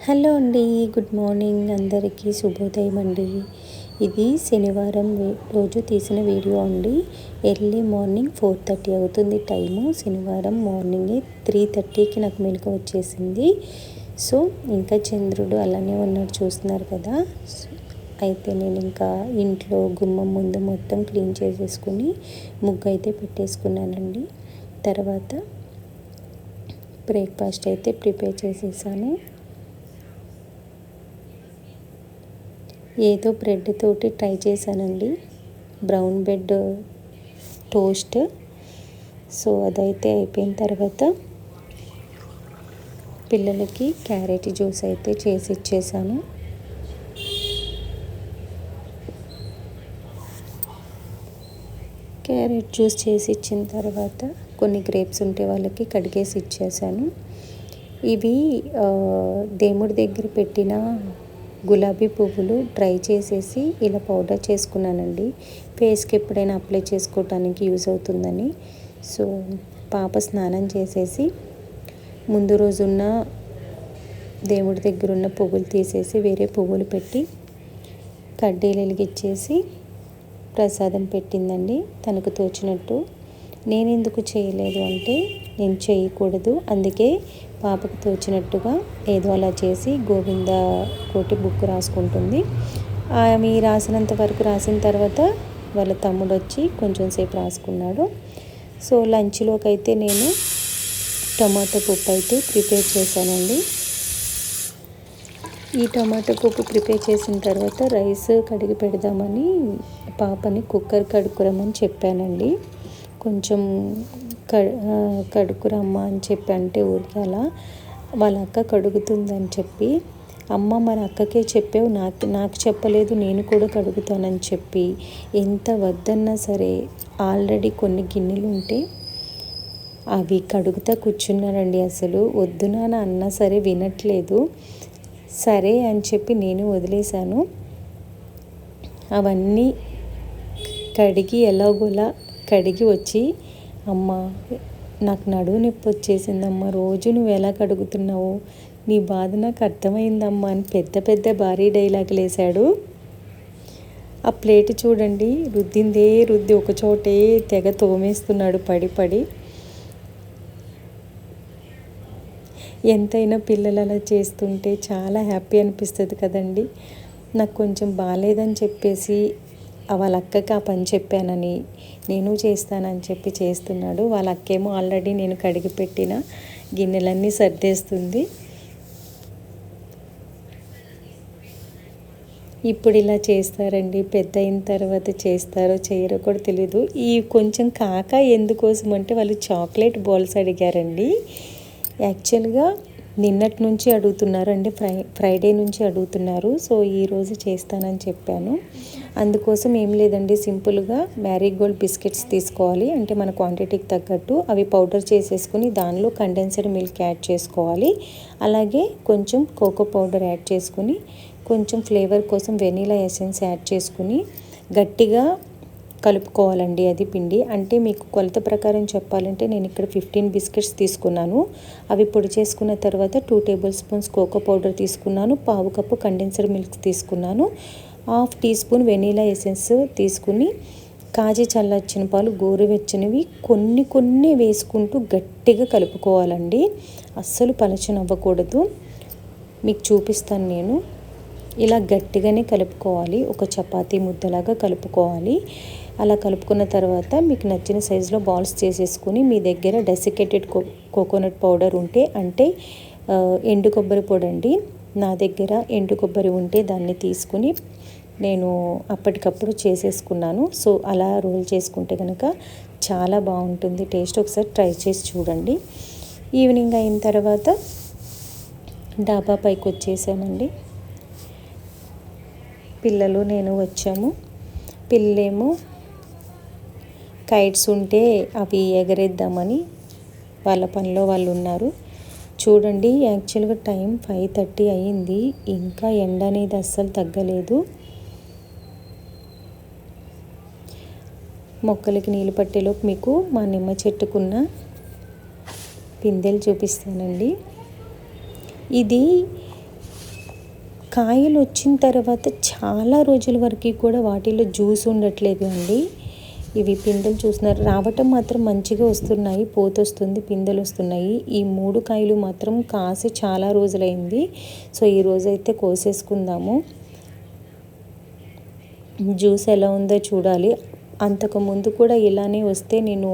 Hello అండి, good morning అందరికీ శుభోదయం అండి. ఇది శనివారం రోజు తీసిన వీడియో అండి. ఎర్లీ మార్నింగ్ 4:30 అవుతుంది టైము. శనివారం మార్నింగే 3:30కి నాకు మెలకు వచ్చేసింది. సో ఇంకా చంద్రుడు అలానే ఉన్నాడు, చూస్తున్నారు కదా. అయితే నేను ఇంకా ఇంట్లో గుమ్మం ముందు మొత్తం క్లీన్ చేసేసుకుని ముగ్గు అయితే పెట్టేసుకున్నానండి. తర్వాత బ్రేక్ఫాస్ట్ అయితే ప్రిపేర్ చేసేసాను. ఏదో బ్రెడ్ తోటి ట్రై చేశానండి, బ్రౌన్ బ్రెడ్ టోస్ట్. సో అదైతే అయిపోయిన తర్వాత పిల్లలకి క్యారెట్ జ్యూస్ అయితే చేసి ఇచ్చేసాను. క్యారెట్ జ్యూస్ చేసి ఇచ్చిన తర్వాత కొన్ని గ్రేప్స్ ఉంటే వాళ్ళకి కడిగేసి ఇచ్చేసాను. ఇవి దేవుడి దగ్గర పెట్టిన గులాబీ పువ్వులు డ్రై చేసేసి ఇలా పౌడర్ చేసుకున్నానండి. ఫేస్కి ఎప్పుడైనా అప్లై చేసుకోవటానికి యూజ్ అవుతుందని. సో పాప స్నానం చేసేసి ముందు రోజున్న దేవుడి దగ్గర ఉన్న పువ్వులు తీసేసి వేరే పువ్వులు పెట్టి కడ్డీలు వెలిగించేసి ప్రసాదం పెట్టిందండి తనకు తోచినట్టు. నేను ఎందుకు చేయలేదు అంటే, నేను చేయకూడదు, అందుకే పాపకు తోచినట్టుగా ఏదో అలా చేసి గోవింద కోటి బుక్ రాసుకుంటుంది. ఆమె రాసినంత వరకు రాసిన తర్వాత వాళ్ళ తమ్ముడు వచ్చి కొంచెం సేపు రాసుకున్నాడు. సో లంచ్లోకి అయితే నేను టమాటో పప్పు అయితే ప్రిపేర్ చేశానండి. ఈ టమాటో పప్పు ప్రిపేర్ చేసిన తర్వాత రైస్ కడిగి పెడదామని పాపని కుక్కర్ కడుక్కురమ్మని చెప్పానండి. కొంచెం కడుక్కురమ్మా అని చెప్పి అంటే ఊరికి అలా వాళ్ళ అక్క కడుగుతుందని చెప్పి, అమ్మ మన అక్కకే చెప్పావు, నాకు చెప్పలేదు, నేను కూడా కడుగుతానని చెప్పి ఎంత వద్దన్నా సరే ఆల్రెడీ కొన్ని గిన్నెలు ఉంటే అవి కడుగుతా కూర్చున్నానండి. అసలు వద్దు నాన్న అన్నా సరే వినట్లేదు. సరే అని చెప్పి నేను వదిలేశాను. అవన్నీ కడిగి ఎలాగోలా కడిగి వచ్చి, అమ్మ నాకు నడువు నొప్పి వచ్చేసిందమ్మా, రోజు నువ్వు ఎలా కడుగుతున్నావు, నీ బాధ నాకు అర్థమైందమ్మా అని పెద్ద పెద్ద భారీ డైలాగులు వేశాడు. ఆ ప్లేట్ చూడండి, రుద్దిందే రుద్ది ఒకచోటే తెగ తోమేస్తున్నాడు పడి పడి. ఎంతైనా పిల్లలు అలా చేస్తుంటే చాలా హ్యాపీ అనిపిస్తుంది కదండి. నాకు కొంచెం బాగాలేదని చెప్పేసి వాళ్ళ అక్కకి ఆ పని చెప్పానని నేను చేస్తానని చెప్పి చేస్తున్నాడు. వాళ్ళ అక్కేమో ఆల్రెడీ నేను కడిగి పెట్టిన గిన్నెలన్నీ సర్దేస్తుంది. ఇప్పుడు ఇలా చేస్తారండి, పెద్ద అయిన తర్వాత చేస్తారో చేయరో కూడా తెలీదు. ఈ కొంచెం కాక ఎందుకోసం అంటే వాళ్ళు చాక్లెట్ బాల్స్ అడిగారండి. యాక్చువల్గా నిన్నటి నుంచి అడుగుతున్నారండి, ఫ్రైడే నుంచి అడుగుతున్నారు. సో ఈరోజు చేస్తానని చెప్పాను. అందుకోసం ఏం లేదండి, సింపుల్గా మ్యారీగోల్డ్ బిస్కెట్స్ తీసుకోవాలి. అంటే మన క్వాంటిటీకి తగ్గట్టు అవి పౌడర్ చేసేసుకుని దానిలో కండెన్స్డ్ మిల్క్ యాడ్ చేసుకోవాలి. అలాగే కొంచెం కోకో పౌడర్ యాడ్ చేసుకుని కొంచెం ఫ్లేవర్ కోసం వెనీలా ఎసెన్స్ యాడ్ చేసుకుని గట్టిగా కలుపుకోవాలండి. అది పిండి అంటే మీకు కొలత ప్రకారం చెప్పాలంటే నేను ఇక్కడ 15 బిస్కెట్స్ తీసుకున్నాను. అవి పొడి చేసుకున్న తర్వాత 2 టేబుల్ స్పూన్స్ కోకో పౌడర్ తీసుకున్నాను, 1/2 కప్పు కండెన్స్డ్ మిల్క్ తీసుకున్నాను, 1/2 టీ స్పూన్ వెనీలా ఎసెన్స్ తీసుకుని కాచి చల్లార్చిన పాలు గోరువెచ్చనివి కొన్ని కొన్ని వేసుకుంటూ గట్టిగా కలుపుకోవాలండి. అస్సలు పలచనవ్వకూడదు. మీకు చూపిస్తాను నేను. ఇలా గట్టిగానే కలుపుకోవాలి, ఒక చపాతీ ముద్దలాగా కలుపుకోవాలి. అలా కలుపుకున్న తర్వాత మీకు నచ్చిన సైజులో బాల్స్ చేసేసుకుని మీ దగ్గర డెసికేటెడ్ కోకోనట్ పౌడర్ ఉంటే, అంటే ఎండు కొబ్బరి పొడి అండి, నా దగ్గర ఎండు కొబ్బరి ఉంటే దాన్ని తీసుకుని నేను అప్పటికప్పుడు చేసేసుకున్నాను. సో అలా రోల్ చేసుకుంటే కనుక చాలా బాగుంటుంది టేస్ట్. ఒకసారి ట్రై చేసి చూడండి. ఈవినింగ్ అయిన తర్వాత డాబా పైకి వచ్చేసామండి. పిల్లలు నేను వచ్చాము. పిల్లేమో కైట్స్ ఉంటే అవి ఎగరేద్దామని వాళ్ళ పనిలో వాళ్ళు ఉన్నారు. చూడండి, యాక్చువల్గా టైం 5:30 అయ్యింది, ఇంకా ఎండ అనేది అస్సలు తగ్గలేదు. మొక్కలకి నీళ్ళు పట్టేలోపు మీకు మా నిమ్మ చెట్టుకున్న పిందెలు చూపిస్తానండి. ఇది కాయలు వచ్చిన తర్వాత చాలా రోజుల వరకు కూడా వాటిలో జ్యూస్ ఉండట్లేదు అండి. ఇవి పిందెలు చూస్తున్నారు, రావటం మాత్రం మంచిగా వస్తున్నాయి, పోతొస్తుంది, పిందెలు వస్తున్నాయి. ఈ 3 కాయలు మాత్రం కాసి చాలా రోజులైంది. సో ఈ రోజైతే కోసేసుకుందాము. జ్యూస్ ఎలా ఉందో చూడాలి. అంతకుముందు కూడా ఇలానే వస్తే నేను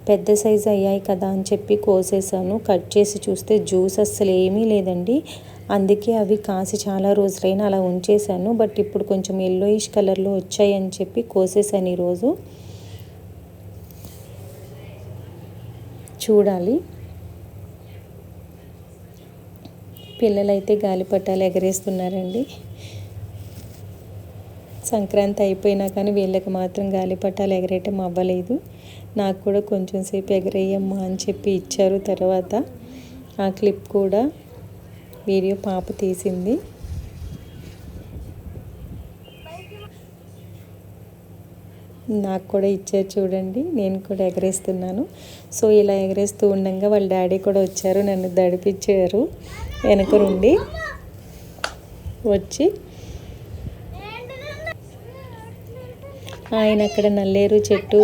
పెద్ద సైజు అయ్యాయి కదా అని చెప్పి కోసేసాను. కట్ చేసి చూస్తే జ్యూస్ అస్సలు ఏమీ లేదండి. అందుకే అవి కాసి చాలా రోజులైనా అలా ఉంచేసాను. బట్ ఇప్పుడు కొంచెం ఎల్లోయిష్ కలర్లో వచ్చాయి అని చెప్పి కోసేసాను ఈరోజు. చూడాలి. పిల్లలైతే గాలిపటాలు ఎగరేస్తున్నారండి. సంక్రాంతి అయిపోయినా కానీ వీళ్ళకి మాత్రం గాలిపటాలు ఎగరేయటం అవ్వలేదు. నాకు కూడా కొంచెం సేపు ఎగరేయమ్మా అని చెప్పి ఇచ్చారు. తర్వాత ఆ క్లిప్ కూడా వీడియో పాప తీసింది. నాకు కూడా ఇచ్చారు చూడండి, నేను కూడా ఎగరేస్తున్నాను. సో ఇలా ఎగరేస్తూ ఉండగా వాళ్ళ డాడీ కూడా వచ్చారు, నన్ను దడిపించారు వెనక నుండి వచ్చి. ఆయన అక్కడ నల్లేరు చెట్టు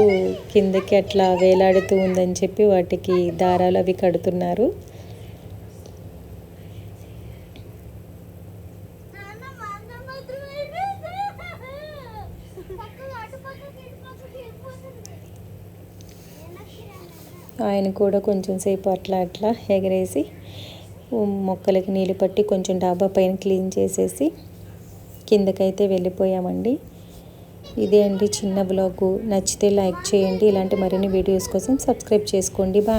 కిందకి అట్లా వేలాడుతూ ఉందని చెప్పి వాటికి దారాలు అవి కడుతున్నారు. ఆయన కూడా కొంచెం సేపు అట్లా అట్లా ఎగరేసి మొక్కలకి నీళ్ళు పట్టి కొంచెం డాబా పైన క్లీన్ చేసేసి కిందకైతే వెళ్ళిపోయామండి. ఇదే అండి చిన్న బ్లాగు. నచ్చితే లైక్ చేయండి. ఇలాంటి మరిన్ని వీడియోస్ కోసం సబ్స్క్రైబ్ చేసుకోండి. బాయ్.